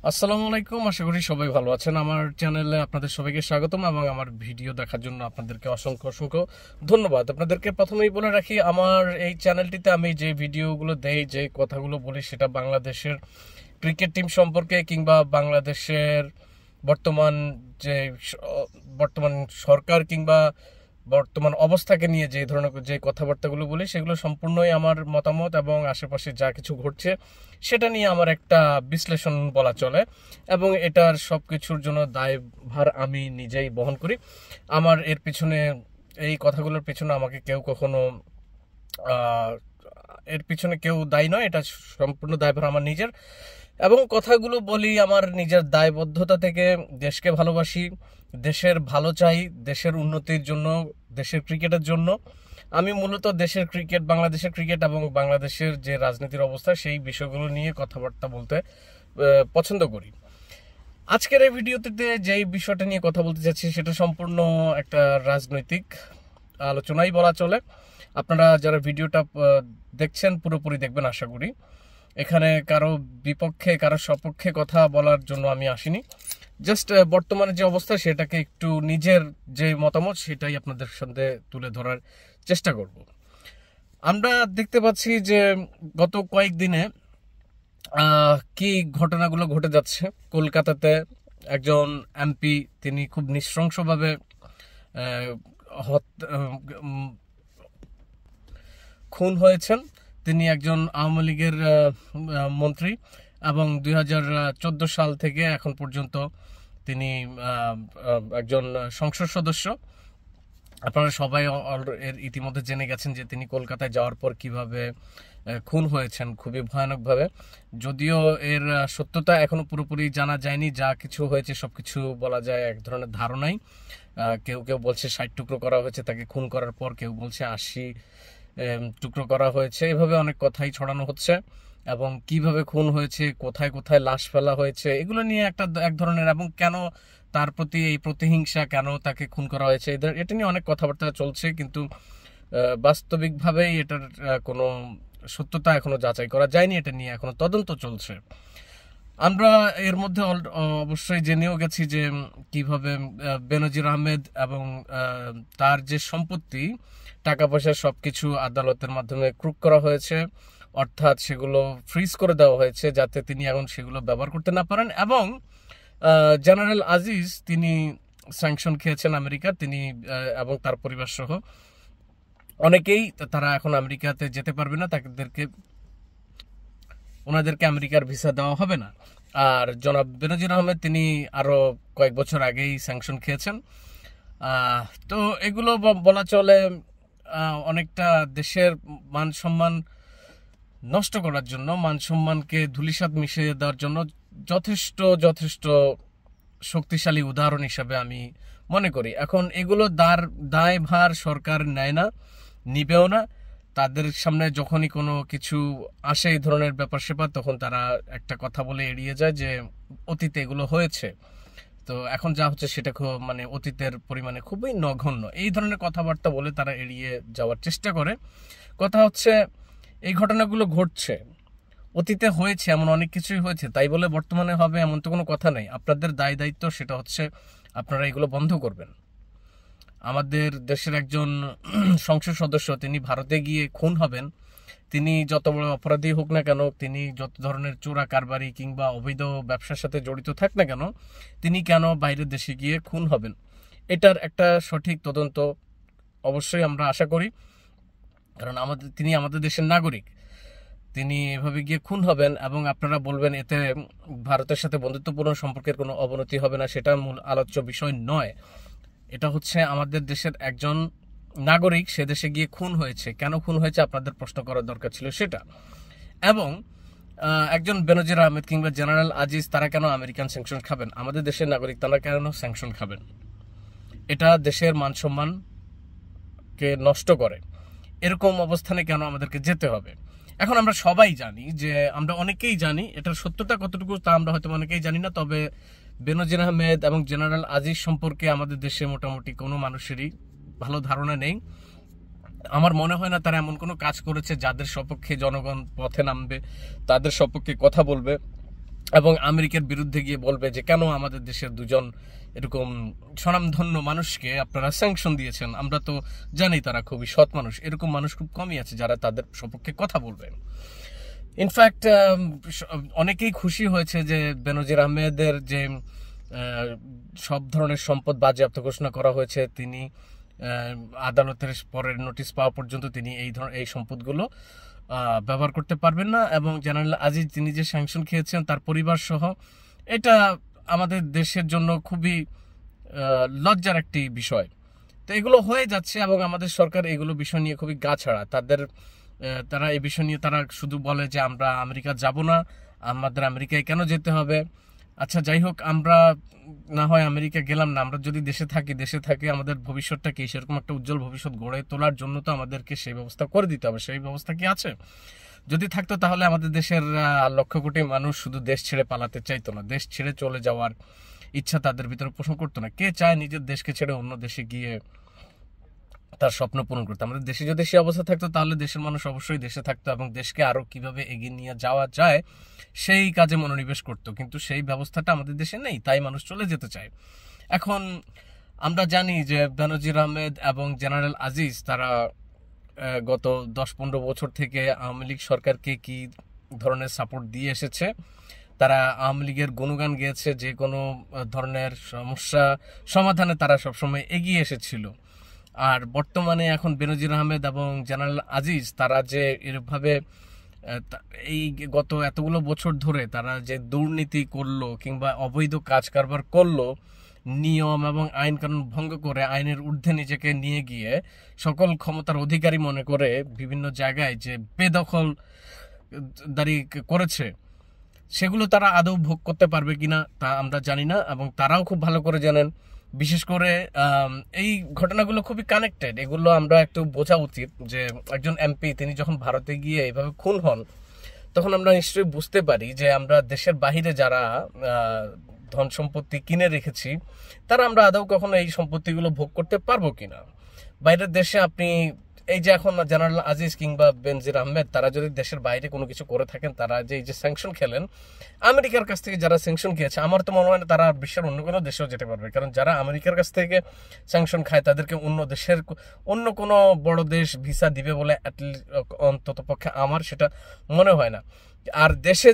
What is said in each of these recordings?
আসসালামু আলাইকুম, আশা করি সবাই ভালো আছেন। আমার চ্যানেলে আপনাদের সবাইকে স্বাগতম এবং আমার ভিডিও দেখার জন্য আপনাদেরকে অসংখ্য অসংখ্য ধন্যবাদ। আপনাদেরকে প্রথমেই বলে রাখি, আমার এই চ্যানেলটিতে আমি যে ভিডিওগুলো দেই, যে কথাগুলো বলি, সেটা বাংলাদেশের ক্রিকেট টিম সম্পর্কে কিংবা বাংলাদেশের বর্তমান যে বর্তমান সরকার কিংবা বর্তমান অবস্থাকে নিয়ে যে ধরনের যে কথাবার্তাগুলো বলি, সেগুলো সম্পূর্ণই আমার মতামত এবং আশেপাশে যা কিছু ঘটছে সেটা নিয়ে আমার একটা বিশ্লেষণ বলা চলে। এবং এটার সব কিছুর জন্য দায়ভার আমি নিজেই বহন করি। আমার এর পিছনে, এই কথাগুলোর পিছনে আমাকে কেউ কখনো এর পিছনে কেউ দায়ী নয়, এটা সম্পূর্ণ দায়ভার আমার নিজের। এবং কথাগুলো বলি আমার নিজের দায়বদ্ধতা থেকে। দেশকে ভালোবাসি, দেশের ভালো চাই, দেশের উন্নতির জন্য, দেশের ক্রিকেটের জন্য। আমি মূলত দেশের ক্রিকেট, বাংলাদেশের ক্রিকেট এবং বাংলাদেশের যে রাজনীতির অবস্থা, সেই বিষয়গুলো নিয়ে কথাবার্তা বলতে পছন্দ করি। আজকের এই ভিডিওতে যেই বিষয়টা নিয়ে কথা বলতে চাচ্ছি সেটা সম্পূর্ণ একটা রাজনৈতিক আলোচনাই বলা চলে। আপনারা যারা ভিডিওটা দেখছেন পুরোপুরি দেখবেন আশা করি। এখানে কারো বিপক্ষে কারো সপক্ষে কথা বলার জন্য আমি আসিনি। জাস্ট বর্তমানে যে অবস্থা সেটাকে একটু নিজের যে মতামত সেটাই আপনাদের সাথে তুলে ধরার চেষ্টা করব। আমরা দেখতে পাচ্ছি যে গত কয়েকদিনে কি ঘটনাগুলো ঘটে যাচ্ছে। কলকাতাতে একজন এমপি, তিনি খুব নৃশংসভাবে খুন হয়েছেন। তিনি একজন আওয়ামী লীগের মন্ত্রী এবং 2014 সাল থেকে এখন পর্যন্ত তিনি একজন সংসদ সদস্য। আপনারা সবাই এর ইতিমধ্যে জেনে গেছেন যে তিনি কলকাতায় যাওয়ার পর কিভাবে খুন হয়েছেন, খুবই ভয়ানকভাবে। যদিও এর সত্যতা এখনো পুরোপুরি জানা যায়নি, যা কিছু হয়েছে সবকিছু বলা যায় এক ধরনের ধারণাই। কেউ কেউ বলছে 60 টুকরো করা হয়েছে তাকে খুন করার পর, কেউ বলছে 80 টুকরো করা হয়েছে। এভাবে অনেক কথাই ছড়ানো হচ্ছে এবং কিভাবে খুন হয়েছে, কোথায় কোথায় লাশ ফেলা হয়েছে, এগুলো নিয়ে এক ধরনের, এবং কেন তার প্রতি এই প্রতিহিংসা, কেন তাকে খুন করা হয়েছে, এটা নিয়ে অনেক কথাবার্তা চলছে। কিন্তু বাস্তবিকভাবেই এটার কোনো সত্যতা এখনো যাচাই করা যায়নি, এটা নিয়ে এখনো তদন্ত চলছে। আমরা এর মধ্যে অবশ্যই জেনেও গেছি যে কিভাবে বেনজির আহমেদ এবং তার যে সম্পত্তি, টাকা পয়সা সবকিছু আদালতের মাধ্যমে ক্রুক করা হয়েছে, অর্থাৎ সেগুলো ফ্রিজ করে দেওয়া হয়েছে যাতে তিনি এখন সেগুলো ব্যবহার করতে না পারেন। এবং জেনারেল আজিজ, তিনি স্যাংশন খেয়েছেন আমেরিকার, তিনি এবং তার পরিবার সহ অনেকেই, তারা এখন আমেরিকাতে যেতে পারবে না, ওনাদেরকে আমেরিকার ভিসা দেওয়া হবে না। আর জনাব বেনজির আহমেদ, তিনি আরো কয়েক বছর আগেই স্যাংশন খেয়েছেন। তো এগুলো বলা চলে অনেকটা দেশের মান সম্মান নষ্ট করার জন্য, মান সম্মানকে ধূলিসাৎ মিশিয়ে দেওয়ার জন্য যথেষ্ট যথেষ্ট শক্তিশালী উদাহরণ হিসাবে আমি মনে করি। এখন এগুলো দায়ভার সরকার নেয় না, নিবেও না। তাদের সামনে যখনই কোনো কিছু আসে এই ধরনের ব্যাপার স্যাপার, তখন তারা একটা কথা বলে এড়িয়ে যায় যে অতীতে এগুলো হয়েছে। তো এখন যা হচ্ছে সেটা মানে অতীতের পরিমাণে খুবই নগণ্য, এই ধরনের কথাবার্তা বলে তারা এড়িয়ে যাওয়ার চেষ্টা করে। কথা হচ্ছে, এই ঘটনাগুলো ঘটছে, অতীতে হয়েছে, এমন অনেক কিছুই হয়েছে, তাই বলে বর্তমানে হবে এমন তো কোনো কথা নেই। আপনাদের দায়িত্ব সেটা হচ্ছে আপনারা এগুলো বন্ধ করবেন। আমাদের দেশের একজন সংসদ সদস্য, তিনি ভারতে গিয়ে খুন হবেন, তিনি যত বড় অপরাধী হোক না কেন, তিনি যত ধরনের চোরা কারবারি কিংবা অবৈধ ব্যবসার সাথে জড়িত থাক না কেন, তিনি কেন বাইরের দেশে গিয়ে খুন হবেন? এটার একটা সঠিক তদন্ত অবশ্যই আমরা আশা করি, কারণ তিনি আমাদের দেশের নাগরিক। তিনি এভাবে গিয়ে খুন হবেন এবং আপনারা বলবেন এতে ভারতের সাথে বন্ধুত্বপূর্ণ সম্পর্কের কোনো অবনতি হবে না, সেটা মূল আলোচ্য বিষয় নয়। এটা হচ্ছে আমাদের দেশের একজন নাগরিক, সে দেশে গিয়ে খুন হয়েছে, কেন খুন হয়েছে আপনাদের প্রশ্ন করার দরকার ছিল সেটা। এবং একজন বেনজির আহমেদ কিংবা জেনারেল আজিজ, তারা কেন আমেরিকান স্যাংশন খাবেন? আমাদের দেশের নাগরিক, তারা কেন স্যাংশন খাবেন? এটা দেশের মান সম্মানকে নষ্ট করে। এরকম অবস্থানে কেন আমাদেরকে যেতে হবে? এখন আমরা সবাই জানি, যে আমরা অনেকেই জানি, এটার সত্যতা কতটুকু তা আমরা হয়তো অনেকেই জানি না, তবে বেনজির আহমেদ এবং জেনারেল আজিজ সম্পর্কে আমাদের দেশে মোটামুটি কোনো মানুষেরই ভালো ধারণা নেই। আমার মনে হয় না তারা এমন কোনো কাজ করেছে যাদের সপক্ষে জনগণ পথে নামবে, তাদের সপক্ষে কথা বলবে। এবং আমেরিকার বিরুদ্ধে গিয়ে বলবে যে কেন আমাদের দেশের দুজন এরকম স্বনামধন্য মানুষকে আপনারা স্যাংশন দিয়েছেন। আমরা তো জানি তারা খুবই সৎ মানুষ, এরকম মানুষ খুব কমই আছে যারা তাদের সপক্ষে কথা বলবে। ইনফ্যাক্ট অনেকেই খুশি হয়েছে যে বেনজির আহমেদের যে সব ধরনের সম্পদ বাজেয়াপ্ত ঘোষণা করা হয়েছে, তিনি আদালতের পরের নোটিশ পাওয়া পর্যন্ত তিনি এই সম্পদগুলো ব্যবহার করতে পারবেন না। এবং জেনারেল আজিজ তিনি যে স্যাংশন খেয়েছেন তার পরিবার সহ, এটা আমাদের দেশের জন্য খুবই লজ্জার একটি বিষয়। তো এগুলো হয়ে যাচ্ছে এবং আমাদের সরকার এগুলো বিষয় নিয়ে খুবই গা ছাড়া। তারা এই বিষয় নিয়ে তারা শুধু বলে যে আমরা আমেরিকা যাব না, আমাদের আমেরিকায় কেন যেতে হবে। আচ্ছা যাই হোক, আমরা না হয় আমেরিকা গেলাম না, আমরা যদি দেশে থাকি আমাদের ভবিষ্যৎটা কি, সেরকম একটা উজ্জ্বল ভবিষ্যৎ গড়ে তোলার জন্য তো আমাদেরকে সেই ব্যবস্থা করে দিতে হবে। সেই ব্যবস্থা কি আছে? যদি থাকতো তাহলে আমাদের দেশের লক্ষ কোটি মানুষ শুধু দেশ ছেড়ে পালাতে চাইতো না, দেশ ছেড়ে চলে যাওয়ার ইচ্ছা তাদের ভিতরে পোষণ করতো না। কে চায় নিজের দেশকে ছেড়ে অন্য দেশে গিয়ে তার স্বপ্ন পূরণ করতে? আমাদের দেশে যদি সে অবস্থা থাকতো তাহলে দেশের মানুষ অবশ্যই দেশে থাকতো এবং দেশকে আরো কিভাবে এগিয়ে নিয়ে যাওয়া যায় সেই কাজে মনোনিবেশ করতো। কিন্তু সেই ব্যবস্থাটা আমাদের দেশে নেই, তাই মানুষ চলে যেতে চায়। এখন আমরা জানি যে বেনজির আহমেদ এবং জেনারেল আজিজ তারা গত 10-15 বছর থেকে আওয়ামী লীগ সরকারকে কি ধরনের সাপোর্ট দিয়ে এসেছে। তারা আওয়ামী লীগের গুণগান গেয়েছে, যে কোনো ধরনের সমস্যা সমাধানে তারা সবসময় এগিয়ে এসেছিল। আর বর্তমানে এখন বেনজির আহমেদ এবং জেনারেল আজিজ তারা যে এভাবে এই গত এতগুলো বছর ধরে তারা যে দুর্নীতি করলো কিংবা অবৈধ কাজ কারবার করলো, নিয়ম এবং আইন কানুন ভঙ্গ করে আইনের ঊর্ধ্বে নিজেকে নিয়ে গিয়ে সকল ক্ষমতার অধিকারী মনে করে বিভিন্ন জায়গায় যে বেদখল দাঁড়ি করেছে, সেগুলো তারা আদৌ ভোগ করতে পারবে কিনা তা আমরা জানি না। এবং তারাও খুব ভালো করে জানেন, বিশেষ করে এই ঘটনাগুলো খুবই কানেক্টেড। এগুলো আমরা একটু বোঝা উচিত যে একজন এমপি তিনি যখন ভারতে গিয়ে এইভাবে খুন হন, তখন আমরা নিশ্চয়ই বুঝতে পারি যে আমরা দেশের বাহিরে যারা ধন সম্পত্তি কিনে রেখেছি তারা আমরা আদৌ কখনো এই সম্পত্তিগুলো ভোগ করতে পারবো কিনা। বাইরের দেশে আপনি এই যে এখন জেনারেল আজিজ কিংবা বেনজির আহমেদ তারা যদি দেশের বাইরে কোনো কিছু করে থাকেন, তারা যে এই যে স্যাংশন খেলেন আমেরিকার কাছ থেকে, যারা স্যাংশন খেয়েছে, আমার তো মনে হয় না তারা বিশ্বের অন্য কোনো দেশেও যেতে পারবে। কারণ যারা আমেরিকার কাছ থেকে স্যাংশন খায় তাদেরকে অন্য দেশের অন্য কোনো বড় দেশ ভিসা দিবে বলে অন্তত পক্ষে আমার সেটা মনে হয় না। আর দেশে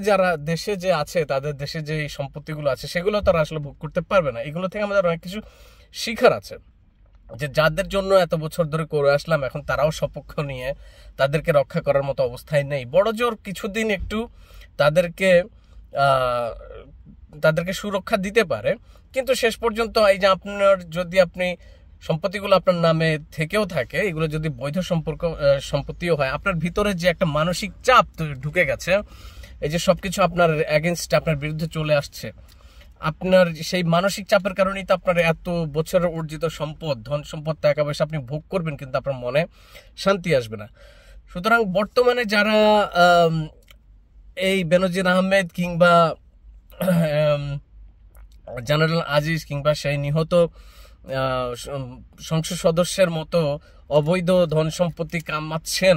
যে আছে, তাদের দেশে যে সম্পত্তিগুলো আছে সেগুলো তারা আসলে ভোগ করতে পারবে না। এগুলো থেকে আমাদের অনেক কিছু শিখার আছে, যে যাদের জন্য এত বছর ধরে করে আসলাম এখন তারাও সপক্ষ নিয়ে তাদেরকে রক্ষা করার মতো অবস্থায় নেই। বড় জোর কিছুদিন একটু তাদেরকে সুরক্ষা দিতে পারে, কিন্তু শেষ পর্যন্ত এই যে আপনি সম্পত্তিগুলো আপনার নামে থেকেও থাকে, এগুলো যদি বৈধ সম্পত্তিও হয়, আপনার ভিতরে যে একটা মানসিক চাপ ঢুকে গেছে, এই যে সবকিছু আপনার এগেনস্ট আপনার বিরুদ্ধে চলে আসছে, আপনার সেই মানসিক চাপের কারণেই তো আপনার এত বছরের অর্জিত সম্পদ, ধন সম্পদ, টাকা পয়সা আপনি ভোগ করবেন কিন্তু আপনার মনে শান্তি আসবে না। সুতরাং বর্তমানে যারা এই বেনজির আহমেদ কিংবা জেনারেল আজিজ কিংবা সেই নিহত সংসদ সদস্যের মতো অবৈধ ধন সম্পত্তি কামাচ্ছেন,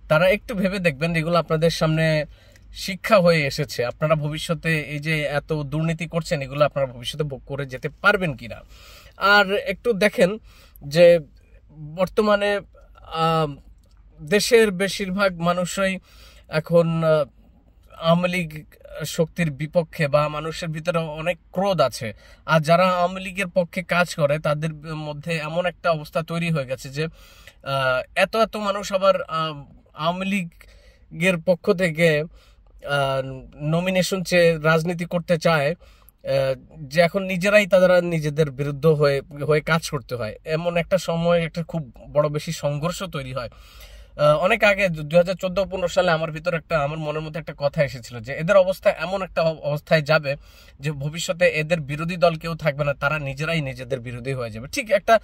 তারা একটু ভেবে দেখবেন এগুলো আপনাদের সামনে শিক্ষা হয়ে এসেছে। আপনারা ভবিষ্যতে এই যে এত দুর্নীতি করছেন, এগুলো আপনারা ভবিষ্যতে ভোগ করে যেতে পারবেন কিনা। আর একটু দেখেন যে বর্তমানে দেশের বেশিরভাগ মানুষই এখন আওয়ামী লীগ শক্তির বিপক্ষে, বা মানুষের ভিতরে অনেক ক্রোধ আছে। আর যারা আওয়ামী লীগের পক্ষে কাজ করে তাদের মধ্যে এমন একটা অবস্থা তৈরি হয়ে গেছে যে এত মানুষ আবার আওয়ামী লীগের পক্ষ থেকে নমিনেশন চেয়ে রাজনীতি করতে চায়, যে এখন তারা নিজেদের বিরুদ্ধ হয়ে কাজ করতে হয়। এমন একটা সময় একটা খুব বড় বেশি সংঘর্ষ তৈরি হয়। অনেক আগে 2014-15 সালে আমার মনের মধ্যে একটা কথা এসেছিল যে এদের অবস্থা এমন একটা অবস্থায় যাবে যে ভবিষ্যতে এদের বিরোধী দল কেউ থাকবে না, তারা নিজেরাই নিজেদের বিরোধী হয়ে যাবে। ঠিক একটা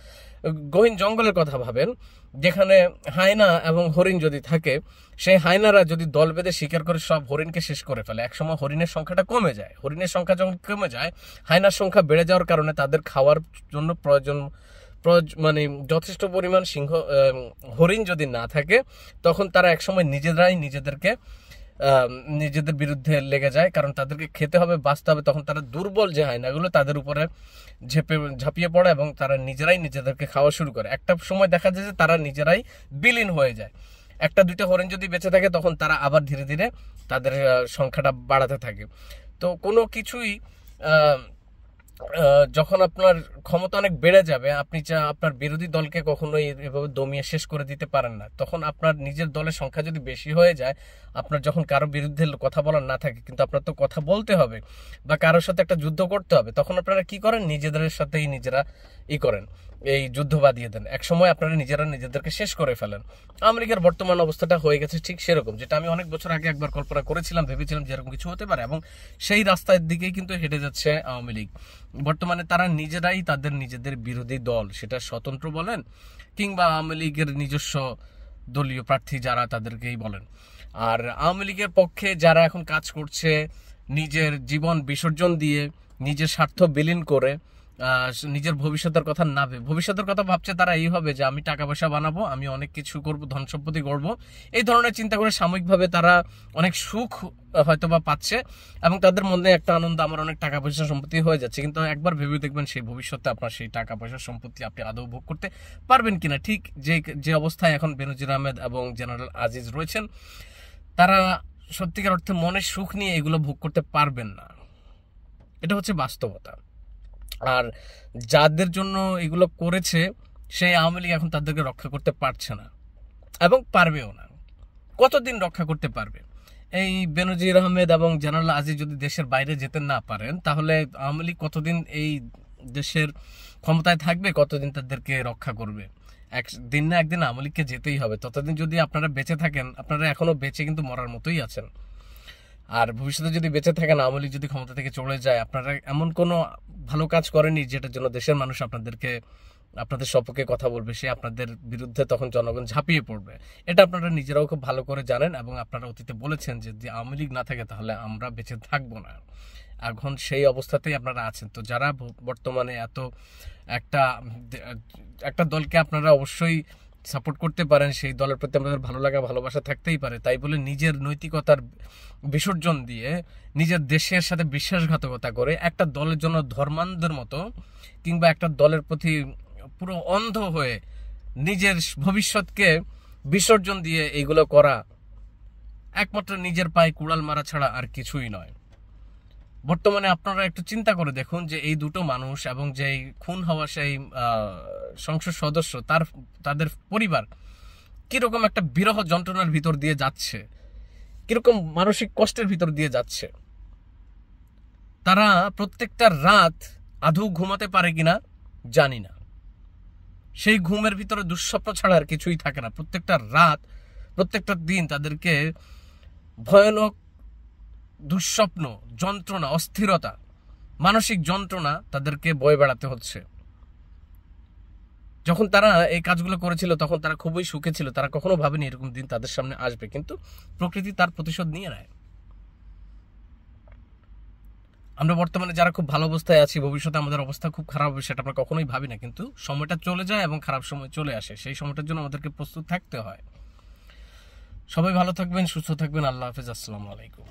গহীন জঙ্গলের কথা ভাবেন, যেখানে হায়না এবং হরিণ যদি থাকে, সেই হায়নারা যদি দল বেঁধে শিকার করে সব হরিণকে শেষ করে ফেলে, একসময় হরিণের সংখ্যাটা কমে যায়। হরিণের সংখ্যা যখন কমে যায়, হায়নার সংখ্যা বেড়ে যাওয়ার কারণে তাদের খাওয়ার জন্য মানে যথেষ্ট পরিমাণ হরিণ যদি না থাকে, তখন তারা একসময় নিজেরাই নিজেদেরকে নিজেদের বিরুদ্ধে লেগে যায়, কারণ তাদেরকে খেতে হবে, বাঁচতে হবে। তখন তারা দুর্বল যে হায়নাগুলো তাদের উপরে ঝাঁপিয়ে পড়ে এবং তারা নিজেরাই নিজেদেরকে খাওয়া শুরু করে। একটা সময় দেখা যায় যে তারা নিজেরাই বিলীন হয়ে যায়। একটা দুইটা হরিণ যদি বেঁচে থাকে তখন তারা আবার ধীরে ধীরে তাদের সংখ্যাটা বাড়াতে থাকে। তো কোনো কিছুই যখন আপনার ক্ষমতা অনেক বেড়ে যাবে, আপনি আপনার বিরোধী দলকে কখনোই এভাবে দমিয়ে শেষ করে দিতে পারেন না। তখন আপনার নিজের দলের সংখ্যা যদি বেশি হয়ে যায়, আপনার যখন কারো বিরুদ্ধে কথা বলার না থাকে, কিন্তু আপনার তো কথা বলতে হবে বা কারোর সাথে একটা যুদ্ধ করতে হবে, তখন আপনারা কি করেন? নিজেদের সাথেই নিজেরা করেন, এই যুদ্ধ বাঁধিয়ে দেন। এক সময় আপনারা নিজেরা নিজেদেরকে শেষ করে ফেলেন। আওয়ামী লীগের বর্তমান অবস্থাটা হয়ে গেছে ঠিক সেরকম, যেটা আমি অনেক বছর আগে একবার কল্পনা করেছিলাম, ভেবেছিলাম যে এরকম কিছু হতে পারে, এবং সেই রাস্তার দিকেই কিন্তু হেঁটে যাচ্ছে আওয়ামী লীগ। বর্তমানে তারা নিজেরাই তাদের নিজেদের বিরোধী দল, সেটা স্বতন্ত্র বলেন কিংবা আওয়ামী লীগের নিজস্ব দলীয় প্রার্থী যারা, তাদেরকেই বলেন। আর আওয়ামী লীগের পক্ষে যারা এখন কাজ করছে, নিজের জীবন বিসর্জন দিয়ে, নিজের স্বার্থ বিলীন করে, নিজের ভবিষ্যতের কথা না ভেবে ভবিষ্যতের কথা ভাবছে, তারা এই হবে যে আমি টাকা পয়সা বানাবো, আমি অনেক কিছু করব, ধন সম্পত্তি গড়বো, এই ধরনের চিন্তা করে সাময়িকভাবে তারা অনেক সুখ হয়তো বা পাচ্ছে এবং তাদের মধ্যে একটা আনন্দ, আমার অনেক টাকা পয়সা সম্পত্তি হয়ে যাচ্ছে। কিন্তু একবার ভেবে দেখবেন সেই ভবিষ্যতে আপনার সেই টাকা পয়সা সম্পত্তি আপনি আদৌ ভোগ করতে পারবেন কিনা। ঠিক যে অবস্থায় এখন বেনজির আহমেদ এবং জেনারেল আজিজ রয়েছেন, তারা সত্যিকার অর্থে মনের সুখ নিয়ে এগুলো ভোগ করতে পারবেন না। এটা হচ্ছে বাস্তবতা। আর যাদের জন্য এগুলো করেছে, সেই আওয়ামী লীগ এখন তাদেরকে রক্ষা করতে পারছে না এবং পারবেও না। কতদিন রক্ষা করতে পারবে? এই বেনজির আহমেদ এবং জেনারেল আজিজ যদি দেশের বাইরে যেতে না পারেন, তাহলে আওয়ামী লীগ কতদিন এই দেশের ক্ষমতায় থাকবে? কতদিন তাদেরকে রক্ষা করবে? একদিন না একদিন আওয়ামী লীগকে যেতেই হবে। ততদিন যদি আপনারা বেঁচে থাকেন, আপনারা এখনো বেঁচে কিন্তু মরার মতোই আছেন। আর ভবিষ্যতে যদি বেঁচে থাকেন, আওয়ামী লীগ যদি ক্ষমতা থেকে চলে যায়, আপনারা এমন কোনো ভালো কাজ করেনি যেটার জন্য দেশের মানুষ আপনাদের সপক্ষে কথা বলবে, সে আপনাদের বিরুদ্ধে তখন জনগণ ঝাঁপিয়ে পড়বে। এটা আপনারা নিজেরাও খুব ভালো করে জানেন এবং আপনারা অতীতে বলেছেন যে যদি আওয়ামী লীগ না থাকে তাহলে আমরা বেঁচে থাকবো না। এখন সেই অবস্থাতেই আপনারা আছেন। তো যারা বর্তমানে একটা দলকে আপনারা অবশ্যই সাপোর্ট করতে পারেন, সেই দলের প্রতি আমাদের ভালো লাগা ভালোবাসা থাকতেই পারে, তাই বলে নিজের নৈতিকতার বিসর্জন দিয়ে, নিজের দেশের সাথে বিশ্বাসঘাতকতা করে, একটা দলের জন্য ধর্মান্ধের মতো কিংবা একটা দলের প্রতি পুরো অন্ধ হয়ে নিজের ভবিষ্যৎকে বিসর্জন দিয়ে এইগুলো করা একমাত্র নিজের পায়ে কুড়াল মারা ছাড়া আর কিছুই নয়। বর্তমানে আপনারা একটু চিন্তা করে দেখুন যে এই দুটো মানুষ এবং যেই খুন হওয়া সেই সংসদ সদস্য, তাদের পরিবার কিরকম একটা বিরহ যন্ত্রণার ভিতর দিয়ে যাচ্ছে, কিরকম মানসিক কষ্টের ভিতর দিয়ে যাচ্ছে। তারা প্রত্যেকটা রাত আধু ঘুমাতে পারে কিনা জানি না, সেই ঘুমের ভিতরে দুঃস্বপ্ন ছাড়া আর কিছুই থাকে না। প্রত্যেকটা রাত, প্রত্যেকটা দিন তাদেরকে ভয়ানক দুঃস্বপ্ন, যন্ত্রণা, অস্থিরতা, মানসিক যন্ত্রণা তাদেরকে বয়ে বেড়াতে হচ্ছে। যখন তারা এই কাজগুলো করেছিল তখন তারা খুবই সুখে ছিল, তারা কখনো ভাবেনি এরকম দিন তাদের সামনে আসবে, কিন্তু প্রকৃতি তার প্রতিশোধ নিয়ে নেয়। আমরা বর্তমানে যারা খুব ভালো অবস্থায় আছি, ভবিষ্যতে আমাদের অবস্থা খুব খারাপ হবে সেটা আমরা কখনোই ভাবি না, কিন্তু সময়টা চলে যায় এবং খারাপ সময় চলে আসে। সেই সময়টার জন্য আমাদেরকে প্রস্তুত থাকতে হয়। সবাই ভালো থাকবেন, সুস্থ থাকবেন। আল্লাহ হাফেজ। আসসালামু আলাইকুম।